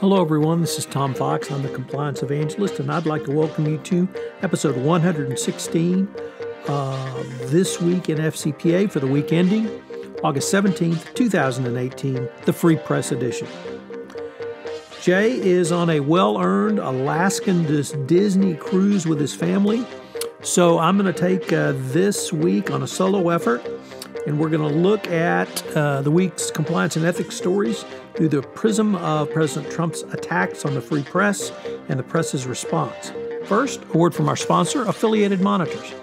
Hello everyone, this is Tom Fox. I'm the Compliance Evangelist, and I'd like to welcome you to episode 116 This Week in FCPA for the week ending August 17th, 2018, the Free Press Edition. Jay is on a well-earned Alaskan Disney cruise with his family, so I'm going to take this week on a solo effort, and we're going to look at the week's compliance and ethics stories through the prism of President Trump's attacks on the free press and the press's response. First, a word from our sponsor, Affiliated Monitors.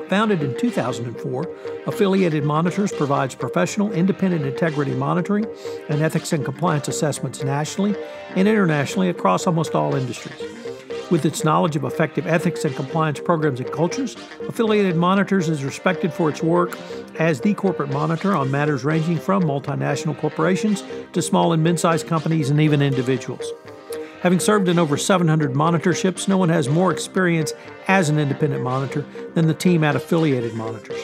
Founded in 2004, Affiliated Monitors provides professional, independent integrity monitoring and ethics and compliance assessments nationally and internationally across almost all industries. With its knowledge of effective ethics and compliance programs and cultures, Affiliated Monitors is respected for its work as the corporate monitor on matters ranging from multinational corporations to small and mid-sized companies and even individuals. Having served in over 700 monitorships, no one has more experience as an independent monitor than the team at Affiliated Monitors.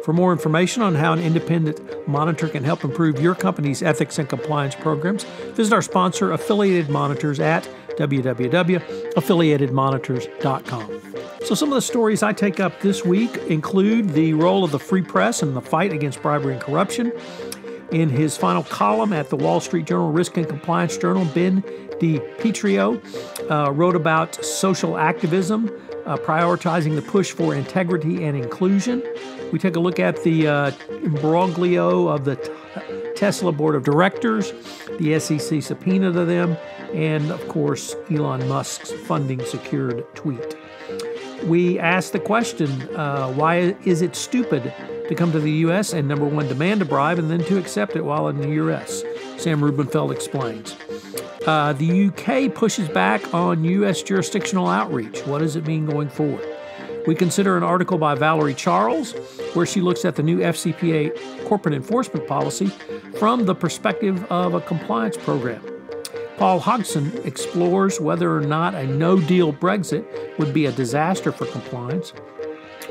For more information on how an independent monitor can help improve your company's ethics and compliance programs, visit our sponsor, Affiliated Monitors, at www.affiliatedmonitors.com. So some of the stories I take up this week include the role of the free press in the fight against bribery and corruption. In his final column at the Wall Street Journal Risk and Compliance Journal, Ben DiPietro wrote about social activism, prioritizing the push for integrity and inclusion. We take a look at the imbroglio of the Tesla board of directors, the SEC subpoena to them, and, of course, Elon Musk's funding secured tweet. We ask the question, why is it stupid to come to the U.S. and, number one, demand a bribe and then to accept it while in the U.S.? Sam Rubenfeld explains. The U.K. pushes back on U.S. jurisdictional outreach. What does it mean going forward? We consider an article by Valerie Charles where she looks at the new FCPA Corporate Enforcement Policy from the perspective of a compliance program. Paul Hodgson explores whether or not a no-deal Brexit would be a disaster for compliance.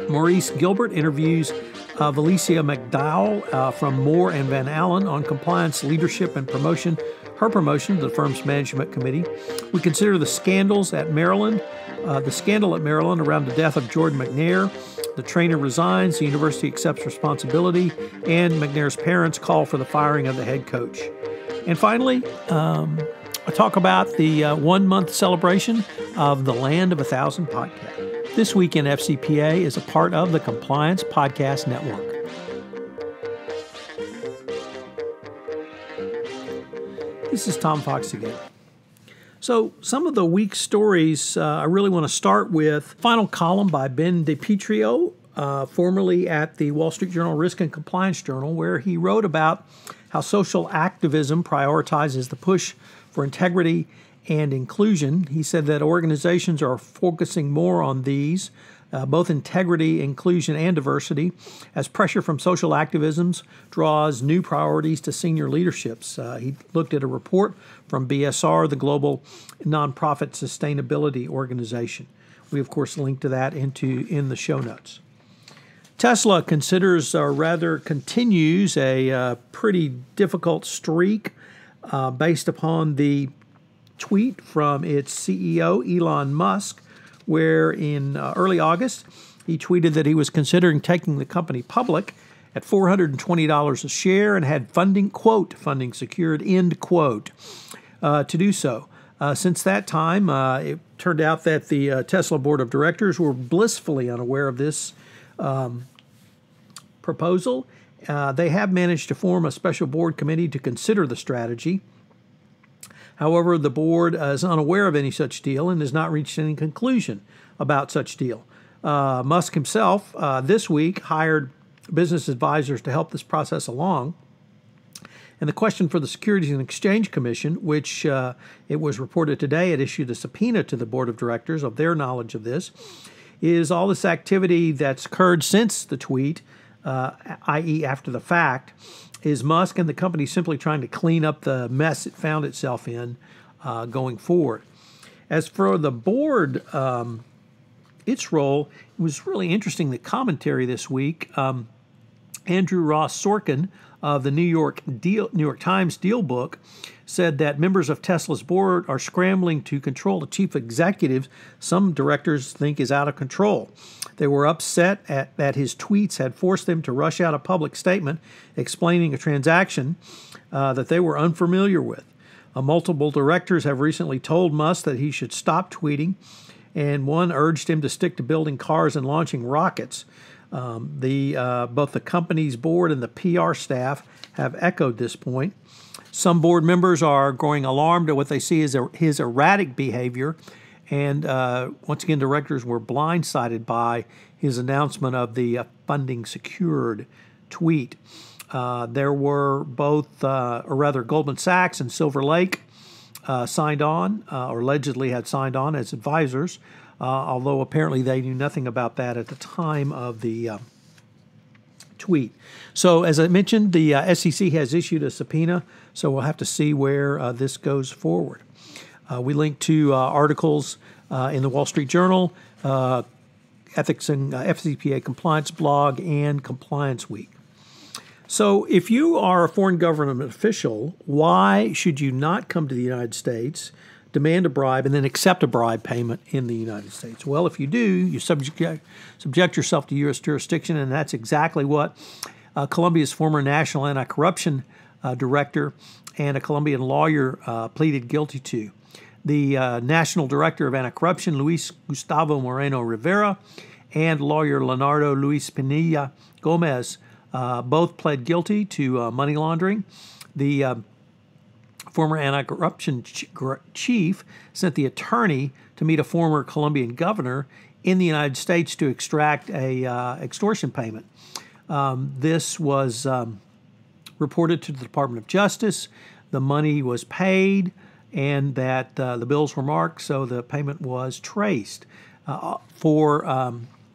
Maurice Gilbert interviews Valencia McDowell from Moore and Van Allen on compliance, leadership, and promotion, her promotion to the firm's management committee. We consider the scandals at Maryland, the scandal at Maryland around the death of Jordan McNair. The trainer resigns, the university accepts responsibility, and McNair's parents call for the firing of the head coach. And finally, I talk about the 1-month celebration of the Land of 1,000 podcast. This Week in FCPA is a part of the Compliance Podcast Network. This is Tom Fox again. So some of the week's stories I really want to start with. Final column by Ben DiPietro, formerly at the Wall Street Journal Risk and Compliance Journal, where he wrote about how social activism prioritizes the push for integrity and inclusion. He said that organizations are focusing more on these, both integrity, inclusion, and diversity, as pressure from social activisms draws new priorities to senior leaderships. He looked at a report from BSR, the Global Nonprofit Sustainability Organization. We, of course, link to that in the show notes. Tesla continues a pretty difficult streak based upon the tweet from its CEO, Elon Musk, where in early August, he tweeted that he was considering taking the company public at $420 a share and had funding, quote, funding secured, end quote, to do so. Since that time, it turned out that the Tesla board of directors were blissfully unaware of this proposal. They have managed to form a special board committee to consider the strategy. However, the board is unaware of any such deal and has not reached any conclusion about such deal. Musk himself this week hired business advisors to help this process along. And the question for the Securities and Exchange Commission, which it was reported today, it issued a subpoena to the board of directors of their knowledge of this, is all this activity that's occurred since the tweet, i.e. after the fact, is Musk and the company simply trying to clean up the mess it found itself in going forward. As for the board, its role, it was really interesting, the commentary this week. Andrew Ross Sorkin of the New York Times Deal Book said that members of Tesla's board are scrambling to control the chief executive some directors think is out of control. They were upset that his tweets had forced them to rush out a public statement explaining a transaction that they were unfamiliar with. Multiple directors have recently told Musk that he should stop tweeting, and one urged him to stick to building cars and launching rockets. Both the company's board and the PR staff have echoed this point. Some board members are growing alarmed at what they see as his erratic behavior, and once again, directors were blindsided by his announcement of the funding secured tweet. There were both, Goldman Sachs and Silver Lake signed on, or allegedly had signed on as advisors, although apparently they knew nothing about that at the time of the tweet. So, as I mentioned, the SEC has issued a subpoena, so we'll have to see where this goes forward. We link to articles in the Wall Street Journal, Ethics and FCPA Compliance blog, and Compliance Week. So if you are a foreign government official, why should you not come to the United States, demand a bribe, and then accept a bribe payment in the United States? Well, if you do, you subject yourself to U.S. jurisdiction, and that's exactly what Colombia's former national anti-corruption director and a Colombian lawyer pleaded guilty to. The national director of anti-corruption, Luis Gustavo Moreno Rivera, and lawyer Leonardo Luis Pinilla Gomez both pled guilty to money laundering. The former anti-corruption chief sent the attorney to meet a former Colombian governor in the United States to extract a extortion payment. This was reported to the Department of Justice. The money was paid, and that the bills were marked, so the payment was traced. For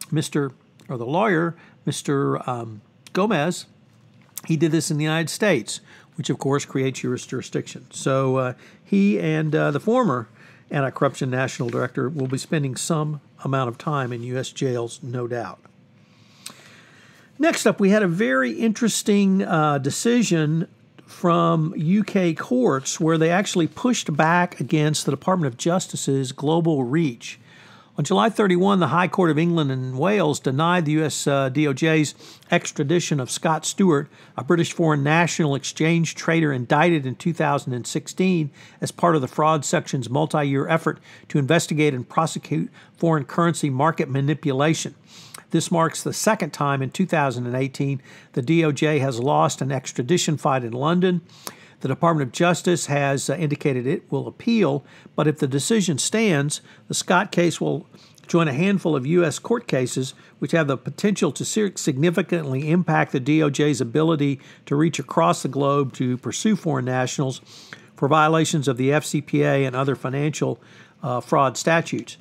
the lawyer, Mr. Gomez, he did this in the United States, which of course creates U.S. jurisdiction. So he and the former anti-corruption national director will be spending some amount of time in U.S. jails, no doubt. Next up, we had a very interesting decision from UK courts where they actually pushed back against the Department of Justice's global reach. On July 31, the High Court of England and Wales denied the U.S. DOJ's extradition of Scott Stewart, a British foreign national exchange trader indicted in 2016 as part of the fraud section's multi-year effort to investigate and prosecute foreign currency market manipulation. This marks the second time in 2018 the DOJ has lost an extradition fight in London. The Department of Justice has indicated it will appeal, but if the decision stands, the Scott case will join a handful of U.S. court cases which have the potential to significantly impact the DOJ's ability to reach across the globe to pursue foreign nationals for violations of the FCPA and other financial fraud statutes.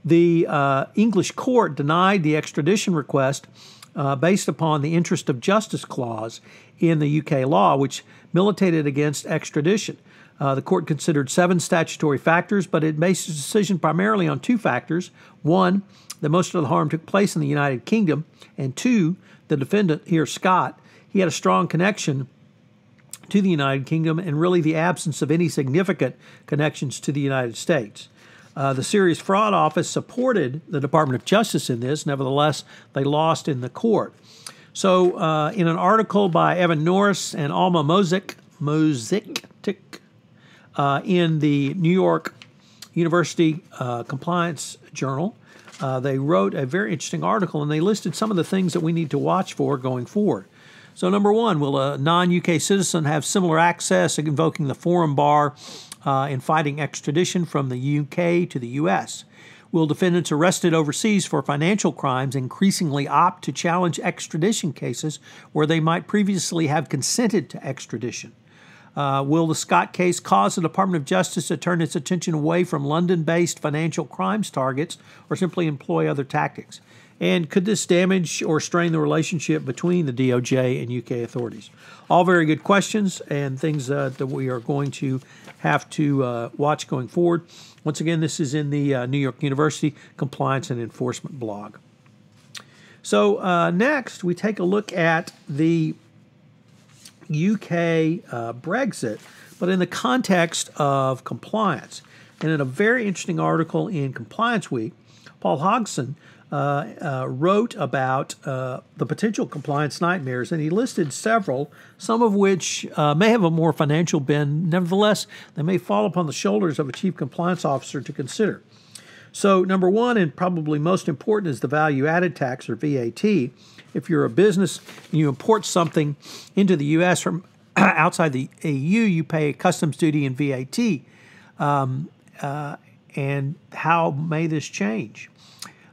The English court denied the extradition request based upon the interest of justice clause in the UK law, which militated against extradition. The court considered 7 statutory factors, but it based its decision primarily on 2 factors. 1, that most of the harm took place in the United Kingdom, and 2, the defendant here, Scott, he had a strong connection to the United Kingdom and really the absence of any significant connections to the United States. The Serious Fraud Office supported the Department of Justice in this. Nevertheless, they lost in the court. So in an article by Evan Norris and Alma Mozik in the New York University Compliance Journal, they wrote a very interesting article, and they listed some of the things that we need to watch for going forward. So number 1, will a non-UK citizen have similar access invoking the forum bar in fighting extradition from the UK to the U.S.? Will defendants arrested overseas for financial crimes increasingly opt to challenge extradition cases where they might previously have consented to extradition? Will the Scott case cause the Department of Justice to turn its attention away from London-based financial crimes targets or simply employ other tactics? And could this damage or strain the relationship between the DOJ and UK authorities? All very good questions and things that we are going to have to watch going forward. Once again, this is in the New York University Compliance and Enforcement blog. So next, we take a look at the UK Brexit, but in the context of compliance. And in a very interesting article in Compliance Week, Paul Hodgson wrote about the potential compliance nightmares, and he listed several, some of which may have a more financial bend. Nevertheless, they may fall upon the shoulders of a chief compliance officer to consider. So number one, and probably most important, is the value-added tax, or VAT. If you're a business and you import something into the U.S. from outside the EU, you pay customs duty and VAT. And how may this change?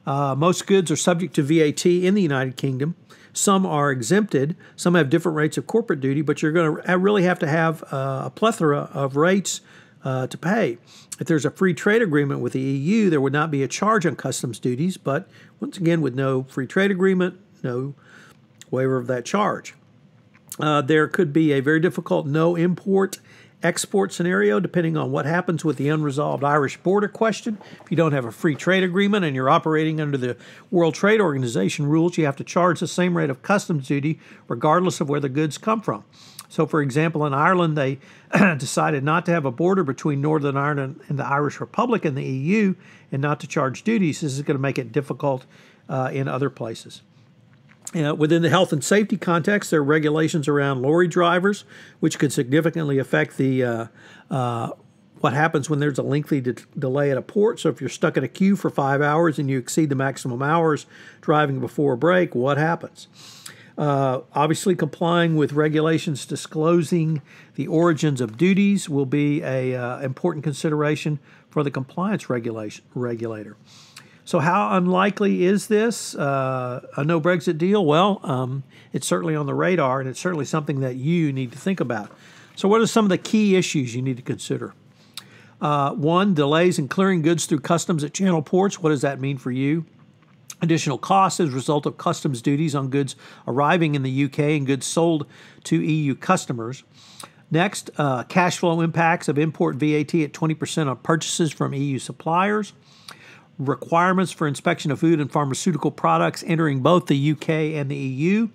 Most goods are subject to VAT in the United Kingdom. Some are exempted. Some have different rates of corporate duty, but you're going to really have to have a plethora of rates to pay. If there's a free trade agreement with the EU, there would not be a charge on customs duties, but once again, with no free trade agreement, no waiver of that charge. There could be a very difficult no import-export scenario depending on what happens with the unresolved Irish border question. If you don't have a free trade agreement and you're operating under the World Trade Organization rules, you have to charge the same rate of customs duty regardless of where the goods come from. So, for example, in Ireland, they decided not to have a border between Northern Ireland and the Irish Republic and the EU and not to charge duties. This is going to make it difficult in other places. Within the health and safety context, there are regulations around lorry drivers, which could significantly affect the what happens when there's a lengthy delay at a port. So if you're stuck in a queue for 5 hours and you exceed the maximum hours driving before a break, what happens? Obviously, complying with regulations disclosing the origins of duties will be an important consideration for the compliance regulator. So how unlikely is this, a no Brexit deal? Well, it's certainly on the radar, and it's certainly something that you need to think about. So what are some of the key issues you need to consider? One, delays in clearing goods through customs at channel ports. What does that mean for you? Additional costs as a result of customs duties on goods arriving in the UK and goods sold to EU customers. Next, cash flow impacts of import VAT at 20% on purchases from EU suppliers. Requirements for inspection of food and pharmaceutical products entering both the UK and the EU.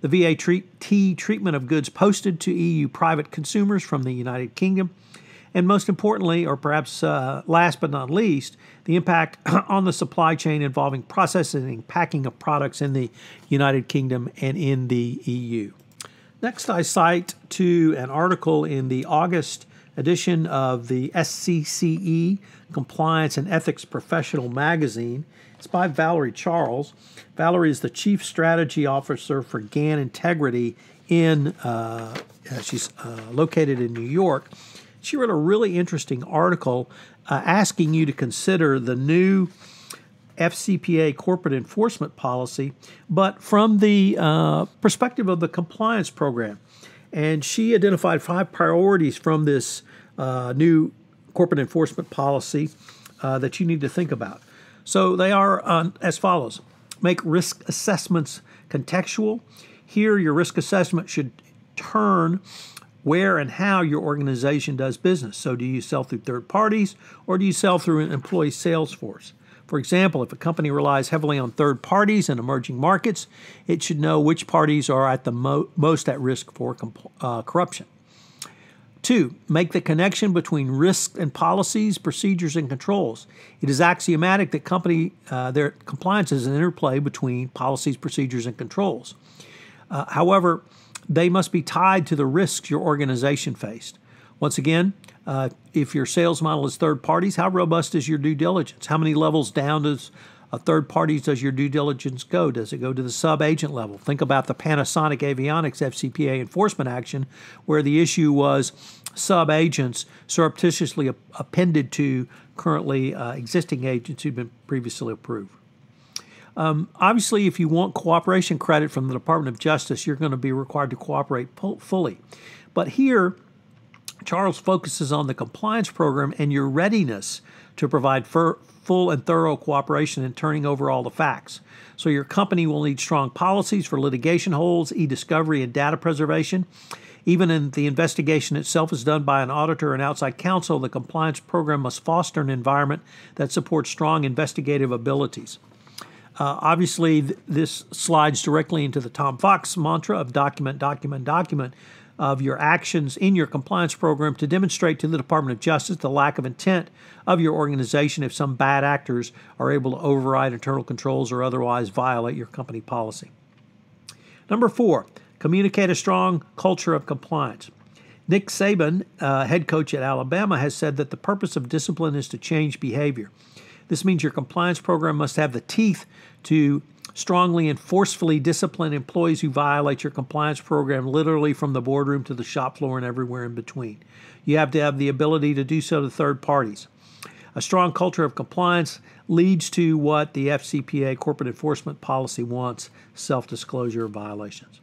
The VAT treatment of goods posted to EU private consumers from the United Kingdom. And most importantly, or perhaps last but not least, the impact on the supply chain involving processing and packing of products in the United Kingdom and in the EU. Next, I cite to an article in the August edition of the SCCE, Compliance and Ethics Professional Magazine. It's by Valerie Charles. Valerie is the Chief Strategy Officer for GAN Integrity she's located in New York. She wrote a really interesting article asking you to consider the new FCPA Corporate Enforcement Policy, but from the perspective of the compliance program. And she identified 5 priorities from this new corporate enforcement policy that you need to think about. So they are as follows. Make risk assessments contextual. Here, your risk assessment should turn where and how your organization does business. So do you sell through third parties or do you sell through an employee sales force? For example, if a company relies heavily on third parties in emerging markets, it should know which parties are at the most at risk for corruption. 2, make the connection between risks and policies, procedures, and controls. It is axiomatic that their compliance is an interplay between policies, procedures, and controls. However, they must be tied to the risks your organization faced. Once again, if your sales model is third parties, how robust is your due diligence? How many levels down does third parties does your due diligence go? Does it go to the sub-agent level? Think about the Panasonic Avionics FCPA enforcement action, where the issue was sub-agents surreptitiously appended to currently existing agents who've been previously approved. Obviously, if you want cooperation credit from the Department of Justice, you're going to be required to cooperate fully. But here, Charles focuses on the compliance program and your readiness to provide full and thorough cooperation in turning over all the facts. So your company will need strong policies for litigation holds, e-discovery, and data preservation. Even if the investigation itself is done by an auditor and outside counsel, the compliance program must foster an environment that supports strong investigative abilities. Obviously, this slides directly into the Tom Fox mantra of document, document, document. of your actions in your compliance program to demonstrate to the Department of Justice the lack of intent of your organization if some bad actors are able to override internal controls or otherwise violate your company policy. Number 4, communicate a strong culture of compliance. Nick Saban, head coach at Alabama, has said that the purpose of discipline is to change behavior. This means your compliance program must have the teeth to strongly and forcefully discipline employees who violate your compliance program, literally from the boardroom to the shop floor and everywhere in between. You have to have the ability to do so to third parties. A strong culture of compliance leads to what the FCPA Corporate Enforcement Policy wants: self-disclosure of violations.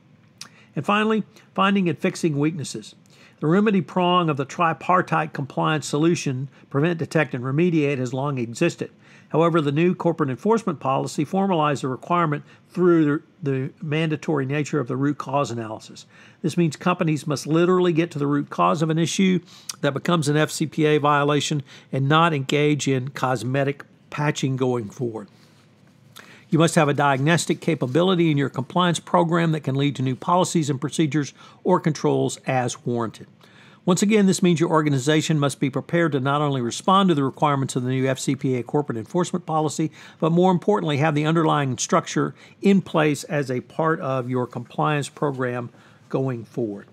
And finally, finding and fixing weaknesses. The remedy prong of the tripartite compliance solution, prevent, detect, and remediate, has long existed. However, the new corporate enforcement policy formalized the requirement through the mandatory nature of the root cause analysis. This means companies must literally get to the root cause of an issue that becomes an FCPA violation and not engage in cosmetic patching going forward. You must have a diagnostic capability in your compliance program that can lead to new policies and procedures or controls as warranted. Once again, this means your organization must be prepared to not only respond to the requirements of the new FCPA Corporate Enforcement Policy, but more importantly, have the underlying structure in place as a part of your compliance program going forward.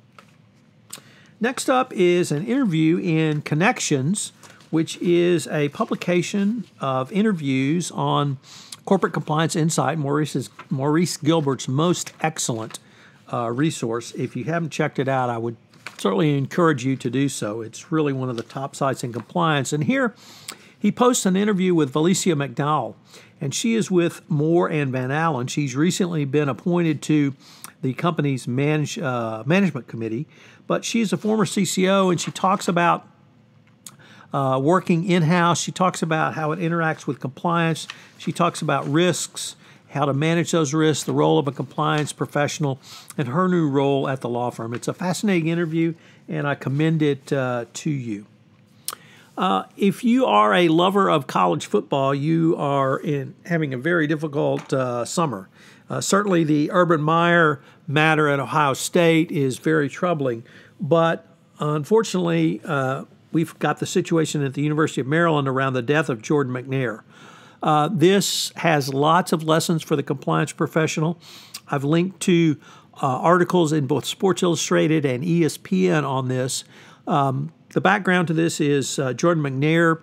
Next up is an interview in Connections, which is a publication of interviews on corporate compliance insight, Maurice Gilbert's most excellent resource. If you haven't checked it out, I would certainly encourage you to do so. It's really one of the top sites in compliance. And here he posts an interview with Valerie McDowell, and she is with Moore and Van Allen. She's recently been appointed to the company's management committee, but she's a former CCO, and she talks about working in-house. She talks about how it interacts with compliance. She talks about risks, how to manage those risks, the role of a compliance professional, and her new role at the law firm. It's a fascinating interview, and I commend it to you. If you are a lover of college football, you are having a very difficult summer. Certainly the Urban Meyer matter at Ohio State is very troubling, but unfortunately, we've got the situation at the University of Maryland around the death of Jordan McNair. This has lots of lessons for the compliance professional. I've linked to articles in both Sports Illustrated and ESPN on this. The background to this is Jordan McNair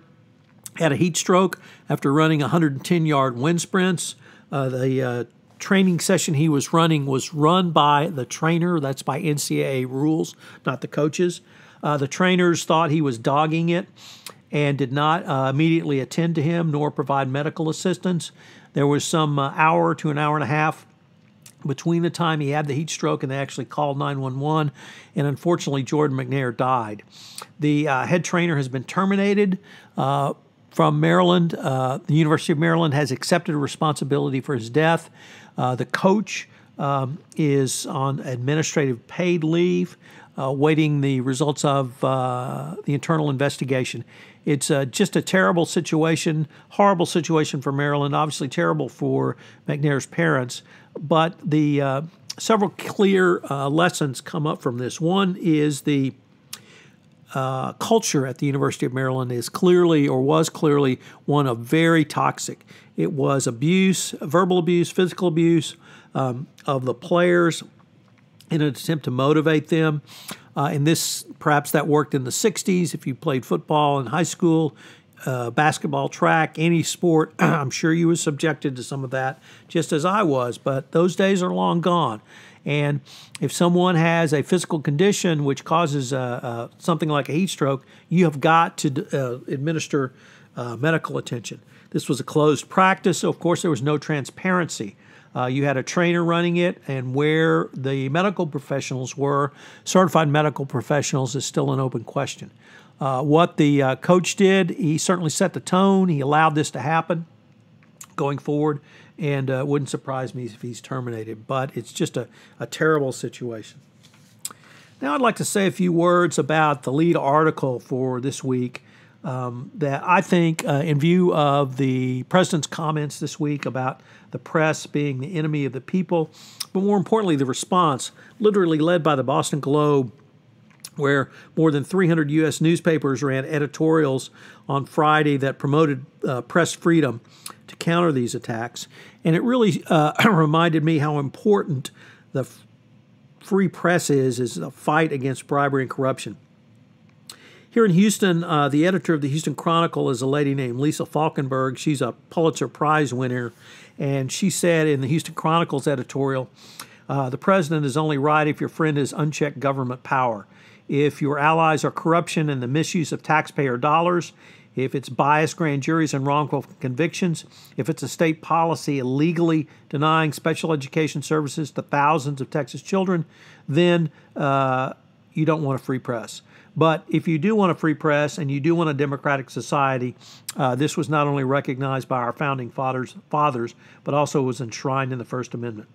had a heat stroke after running 110-yard wind sprints. The training session he was running was run by the trainer. That's by NCAA rules, not the coaches. The trainers thought he was dogging it and did not immediately attend to him nor provide medical assistance. There was some hour to an hour and a half between the time he had the heat stroke and they actually called 911, and unfortunately Jordan McNair died. The head trainer has been terminated from Maryland. The University of Maryland has accepted responsibility for his death. The coach is on administrative paid leave, waiting the results of the internal investigation. It's just a terrible situation, horrible situation for Maryland, obviously terrible for McNair's parents, but the several clear lessons come up from this. One is the culture at the University of Maryland is clearly, or was clearly, one of very toxic. It was abuse, verbal abuse, physical abuse of the players in an attempt to motivate them. And this, perhaps that worked in the 60s if you played football in high school, basketball, track, any sport. I'm sure you were subjected to some of that, just as I was, but those days are long gone. And if someone has a physical condition which causes something like a heat stroke, you have got to administer medical attention. This was a closed practice, so of course there was no transparency. You had a trainer running it, and where the medical professionals were, certified medical professionals, is still an open question. What the coach did, he certainly set the tone. He allowed this to happen going forward, and it wouldn't surprise me if he's terminated. But it's just a terrible situation. Now I'd like to say a few words about the lead article for this week that I think, in view of the president's comments this week about the press being the enemy of the people, but more importantly, the response, literally led by the Boston Globe where more than 300 U.S. newspapers ran editorials on Friday that promoted press freedom to counter these attacks. And it really reminded me how important the free press is a fight against bribery and corruption. Here in Houston, the editor of the Houston Chronicle is a lady named Lisa Falkenberg. She's a Pulitzer Prize winner, and she said in the Houston Chronicle's editorial, the president is only right if your friend is unchecked government power. If your allies are corruption and the misuse of taxpayer dollars, if it's biased grand juries and wrongful convictions, if it's a state policy illegally denying special education services to thousands of Texas children, then you don't want a free press. But if you do want a free press and you do want a democratic society, this was not only recognized by our founding fathers, but also was enshrined in the First Amendment.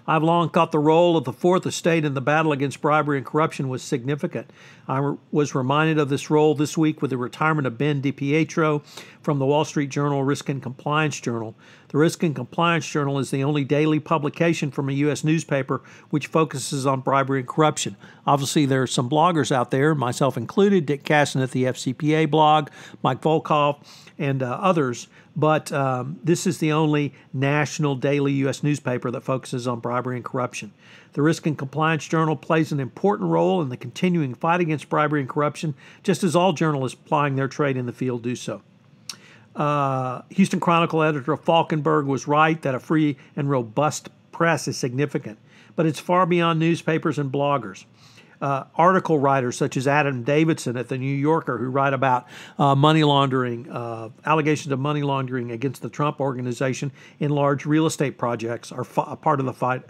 I've long thought the role of the Fourth Estate in the battle against bribery and corruption was significant. I was reminded of this role this week with the retirement of Ben DiPietro from the Wall Street Journal Risk and Compliance Journal. The Risk and Compliance Journal is the only daily publication from a U.S. newspaper which focuses on bribery and corruption. Obviously, there are some bloggers out there, myself included, Dick Casson at the FCPA blog, Mike Volkov, and others, but this is the only national daily U.S. newspaper that focuses on bribery and corruption. The Risk and Compliance Journal plays an important role in the continuing fight against bribery and corruption, just as all journalists plying their trade in the field do so. Houston Chronicle editor Falkenberg was right that a free and robust press is significant, but it's far beyond newspapers and bloggers. Article writers such as Adam Davidson at the New Yorker, who write about money laundering, allegations of money laundering against the Trump organization in large real estate projects, are a part of the fight.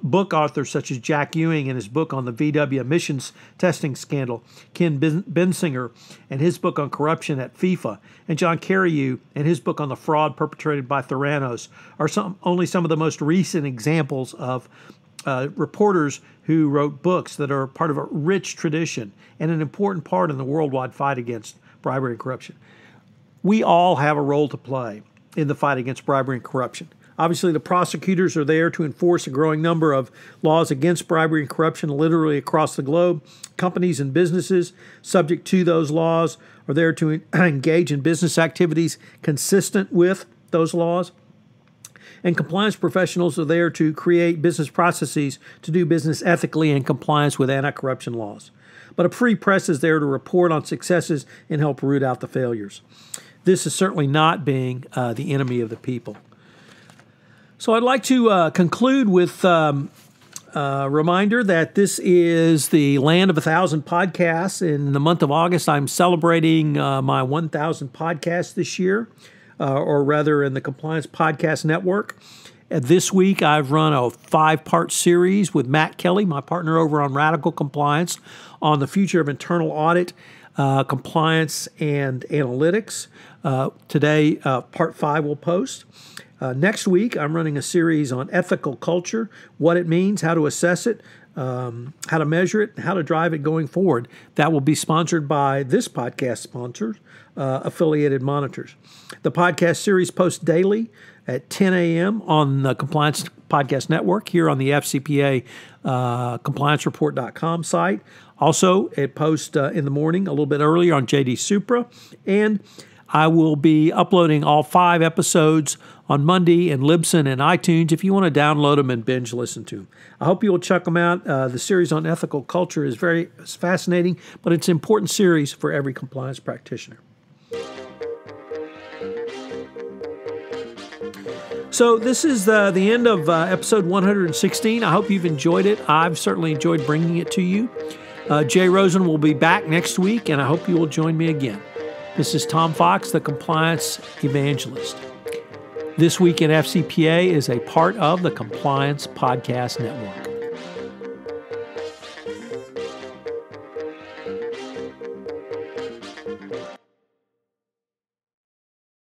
Book authors such as Jack Ewing in his book on the VW emissions testing scandal, Ken Bensinger and his book on corruption at FIFA, and John Carreyrou and his book on the fraud perpetrated by Theranos are only some of the most recent examples of reporters who wrote books that are part of a rich tradition and an important part in the worldwide fight against bribery and corruption. We all have a role to play in the fight against bribery and corruption. Obviously, the prosecutors are there to enforce a growing number of laws against bribery and corruption literally across the globe. Companies and businesses subject to those laws are there to engage in business activities consistent with those laws. And compliance professionals are there to create business processes to do business ethically in compliance with anti-corruption laws. But a free press is there to report on successes and help root out the failures. This is certainly not being the enemy of the people. So I'd like to conclude with a reminder that this is the Land of 1,000 podcasts. In the month of August, I'm celebrating my 1,000 podcasts this year, or rather in the Compliance Podcast Network. This week, I've run a 5-part series with Matt Kelly, my partner over on Radical Compliance, on the future of internal audit, compliance, and analytics. Today, Part 5 will post. Next week, I'm running a series on ethical culture, what it means, how to assess it, how to measure it, and how to drive it going forward. That will be sponsored by this podcast sponsor, Affiliated Monitors. The podcast series posts daily at 10 a.m. on the Compliance Podcast Network here on the FCPA ComplianceReport.com site. Also, it posts in the morning a little bit earlier on JD Supra, and I will be uploading all 5 episodes on Monday in Libsyn and iTunes if you want to download them and binge listen to them. I hope you will check them out. The series on ethical culture is very fascinating, but it's an important series for every compliance practitioner. So this is the end of episode 116. I hope you've enjoyed it. I've certainly enjoyed bringing it to you. Jay Rosen will be back next week, and I hope you will join me again. This is Tom Fox, the Compliance Evangelist. This Week in FCPA is a part of the Compliance Podcast Network.